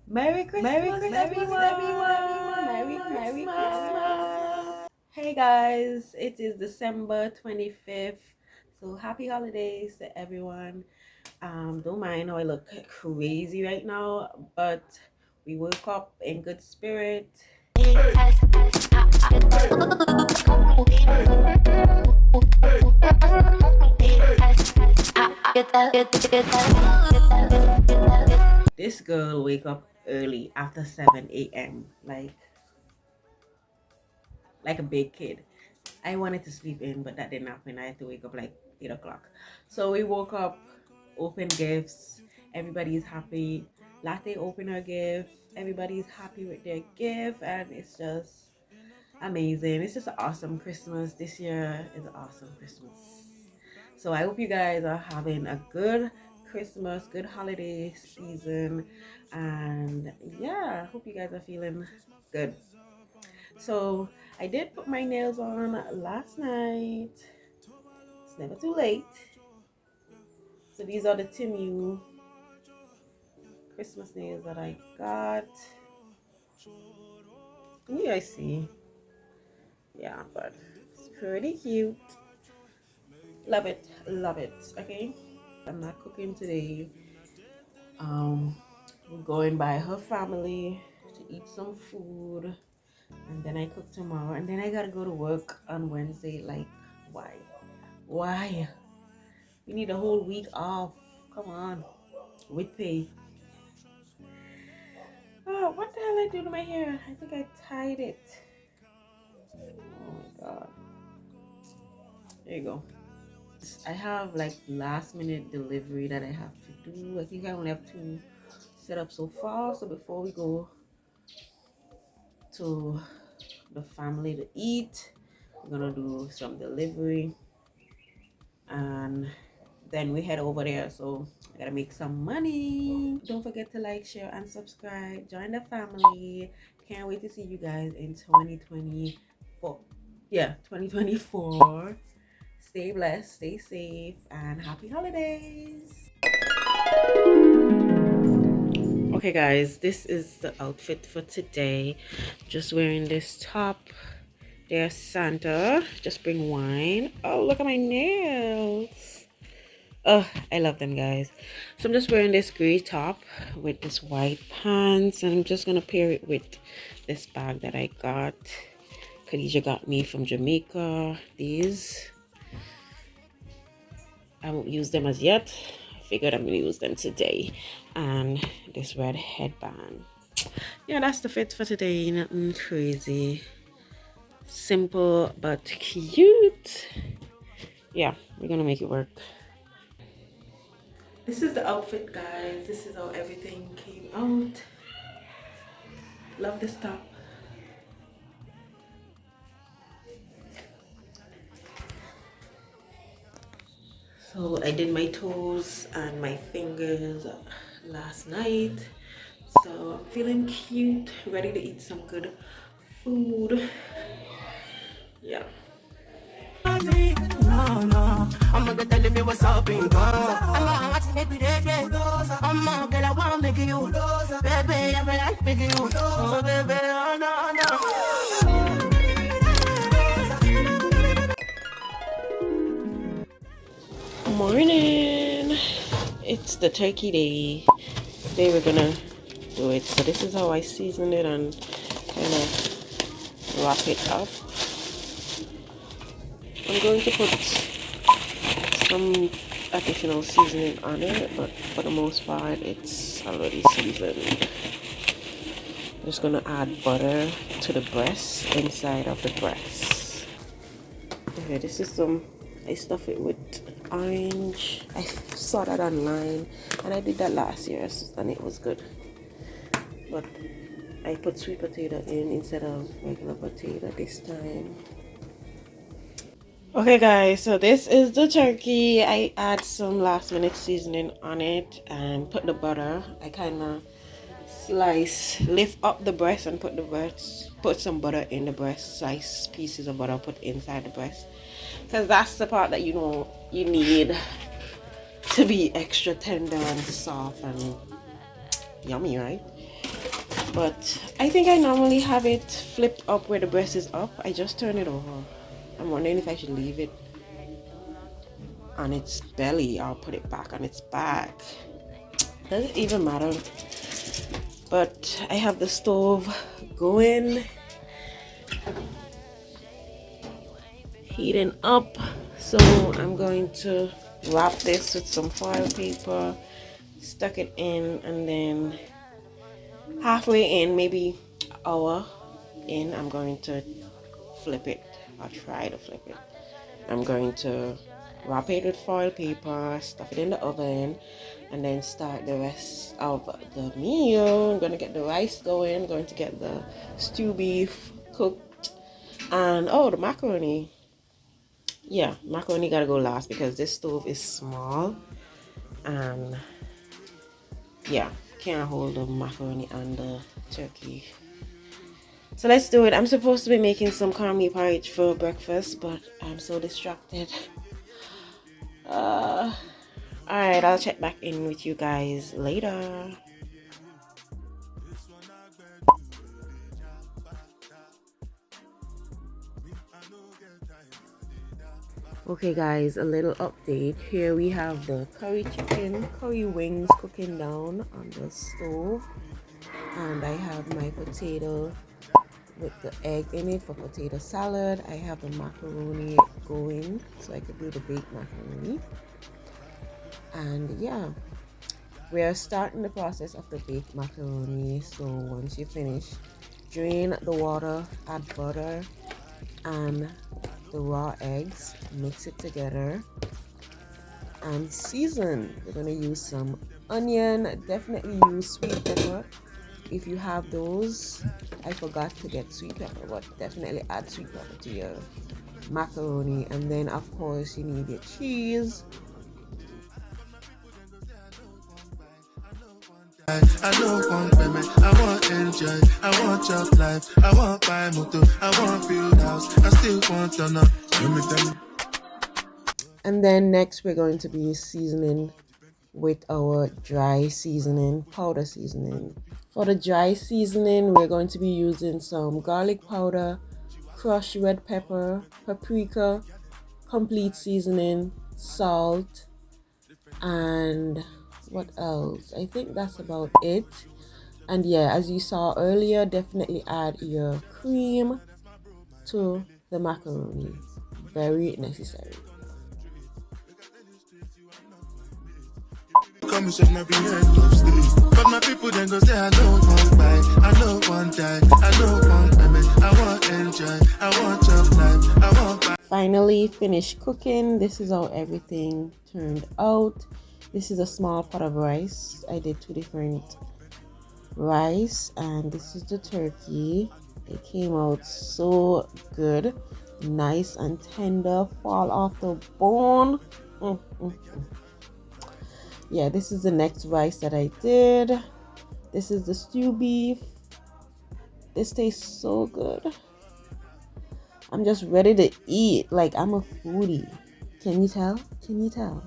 Merry Christmas, everyone! Merry Christmas! Hey guys, it is December 25th. So happy holidays to everyone. Don't mind how I look crazy right now, but we woke up in good spirit. This girl wake up early after 7 a.m. like a big kid. I wanted to sleep in, but that didn't happen. I had to wake up like 8 o'clock. So we woke up, opened gifts. Everybody's happy. Latte opened her gift. Everybody's happy with their gift, and it's just amazing. It's just an awesome Christmas. This year is an awesome Christmas. So I hope you guys are having a good Christmas, good holiday season, and yeah, I hope you guys are feeling good. So I did put my nails on last night. It's never too late. So these are the Timu Christmas nails that I got. Can you guys see? Yeah, but it's pretty cute. Love it, love it. Okay, I'm not cooking today. We're going by her family to eat some food, and then I cook tomorrow, and then I gotta go to work on Wednesday. Like, why we need a whole week off? Come on, with pay. Oh, what the hell I do to my hair? I think I tied it. Oh my god. There you go. I have like last minute delivery that I have to do. I think I only have 2 set up so far. So before we go to the family to eat, we're gonna do some delivery, and then we head over there. So I gotta make some money. Don't forget to like, share, and subscribe. Join the family. Can't wait to see you guys in 2024. Yeah, 2024. Stay blessed, stay safe, and happy holidays. Okay guys, this is the outfit for today. Just wearing this top. There's Santa. Just bring wine. Oh, look at my nails. Oh, I love them, guys. So I'm just wearing this gray top with this white pants, and I'm just gonna pair it with this bag that I got. Khadija got me from Jamaica. These, I won't use them as yet. I figured I'm gonna use them today. And this red headband. Yeah, that's the fit for today. Nothing crazy. Simple but cute. Yeah, we're gonna make it work. This is the outfit, guys. This is how everything came out. Love this top. So I did my toes and my fingers last night. So I'm feeling cute, ready to eat some good food. Yeah. No, I'm gonna tell me what's up in God. I'm gonna make me dead. I'm gonna get I wanna make you. Baby, I feel like making you. Oh, baby, oh, no. Morning. It's the turkey day. Today we're gonna do it. So this is how I season it and kind of wrap it up. I'm going to put some additional seasoning on it, but for the most part it's already seasoned. I'm just gonna add butter to the breast, inside of the breast. Okay, this is I stuff it with orange. I saw that online and I did that last year and it was good, but I put sweet potato in instead of regular potato this time. Okay guys, so this is the turkey. I add some last minute seasoning on it and put the butter. I kind of lift up the breast and put some butter in the breast. Slice pieces of butter put inside the breast, because that's the part that you know you need to be extra tender and soft and yummy, right? But I think I normally have it flipped up where the breast is up. I just turn it over. I'm wondering if I should leave it on its belly or put it back on its back. Does it even matter? But I have the stove going, heating up. So I'm going to wrap this with some foil paper, stuck it in, and then halfway in, maybe an hour in, I'm going to flip it. I'll try to flip it. I'm going to wrap it with foil paper, stuff it in the oven, and then start the rest of the meal. I'm going to get the rice going, I'm going to get the stew beef cooked, and oh, the macaroni. Yeah, macaroni gotta go last because this stove is small, and yeah, can't hold the macaroni and the turkey. So let's do it. I'm supposed to be making some cornmeal porridge for breakfast, but I'm so distracted. Alright, I'll check back in with you guys later. Okay guys, a little update. Here we have the curry wings cooking down on the stove, and I have my potato with the egg in it for potato salad. I have the macaroni going so I could do the baked macaroni. And yeah, we are starting the process of the baked macaroni. So once you finish, drain the water, add butter and the raw eggs, mix it together and season. We're going to use some onion, definitely use sweet pepper if you have those. I forgot to get sweet pepper, but definitely add sweet pepper to your macaroni. And then of course you need your cheese. I don't want payment, I want enjoy, I want job life, I want buy motor, I want build house, I still want to know. And then next we're going to be seasoning with our dry seasoning, powder seasoning. For the dry seasoning, we're going to be using some garlic powder, crushed red pepper, paprika, complete seasoning, salt, and what else? I think that's about it. And yeah, as you saw earlier, definitely add your cream to the macaroni. Very necessary. Commission every end of street. But my people then go say I don't want buy, I don't want die, I don't want payment, I want enjoy, I want job life, I want buy. Finally finished cooking. This is how everything turned out. This is a small pot of rice. I did 2 different rice, and this is the turkey. It came out so good, nice and tender, fall off the bone. Yeah, this is the next rice that I did. This is the stew beef. This tastes so good. I'm just ready to eat. Like, I'm a foodie. Can you tell? Can you tell?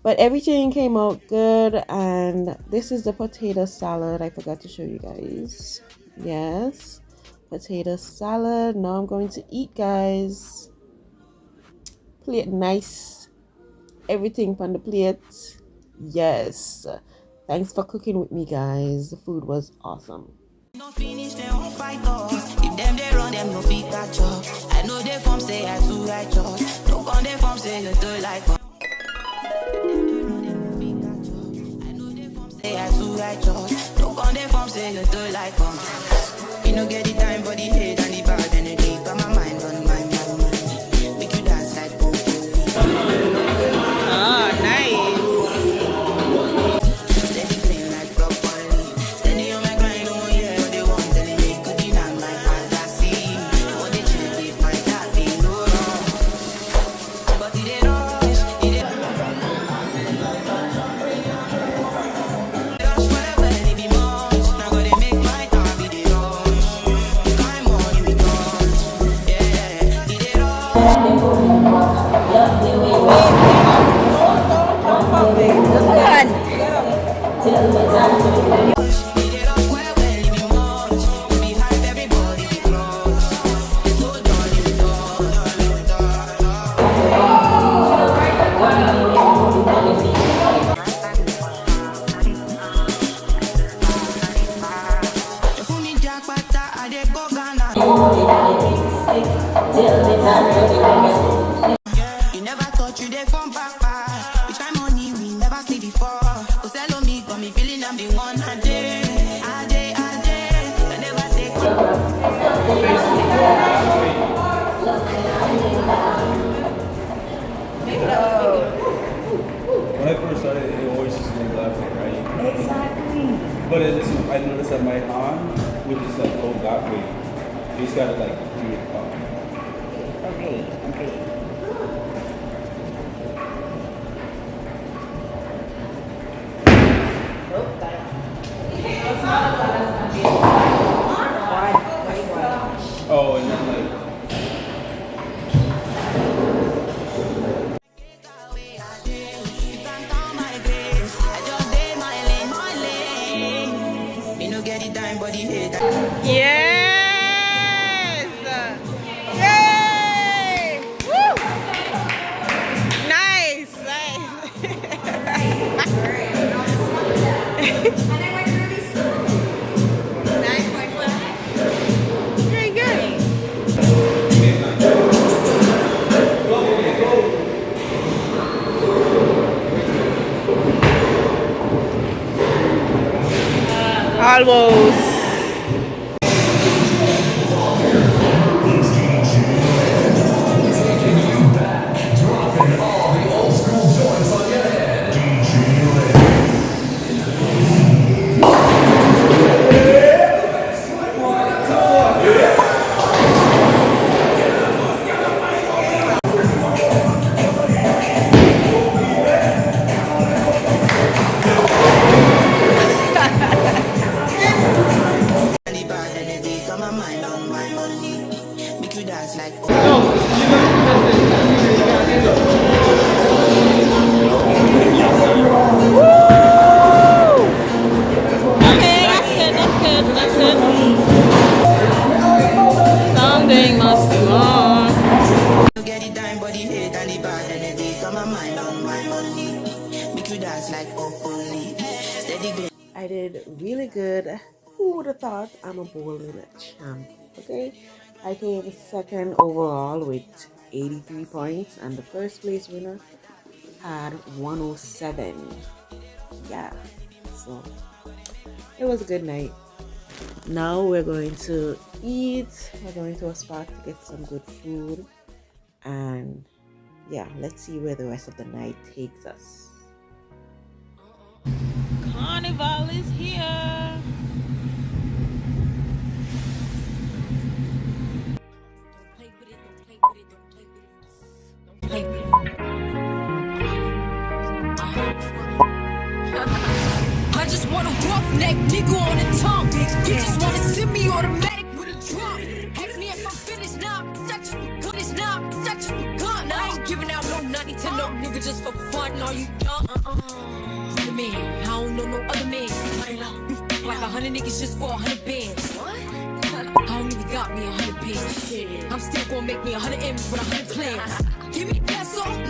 But everything came out good. And this is the potato salad. I forgot to show you guys. Yes, potato salad. Now I'm going to eat, guys. Plate nice. Everything on the plate. Yes. Thanks for cooking with me, guys. The food was awesome. No finish, they won't fight us. If them they run, them no feet catch up. I know they form say I too righteous. No con they form say you do like us. Say I too righteous. No con they form say you do like us. You no get the time for the hate and the bad energy. Got my mind on my mind. Make you dance like boom. Oh, nice. You never thought you did from papa. Which kind money we never see before. Cause hello me, got me feeling I'm the one I did. I never take When I first started, it always just made laughing, right? Exactly. But I noticed that my aunt would just like go that way. You just gotta like do it. Okay. Oh, and then like. Yes! Yay! Woo! Nice! Very good. Almost. Something must be wrong. I did really good. Who would have thought I'm a bowling champ? Okay, I came second overall with 83 points, and the first place winner had 107. Yeah, so it was a good night. Now we're going to eat. We're going to a spot to get some good food, and yeah, let's see where the rest of the night takes us. Carnival is here. I just want a roughneck nigga on the tongue. You just wanna send me automatic with a drum. Ask me if I'm finished now. That just begun. That just begun. I ain't giving out no 90 to no nigga just for fun. Are you done? The man, I don't know no other man. You f like 100 niggas just for 100 bands. I don't even got me 100 bands. I'm still gonna make me 100 M's with 100 plans. Give me that song.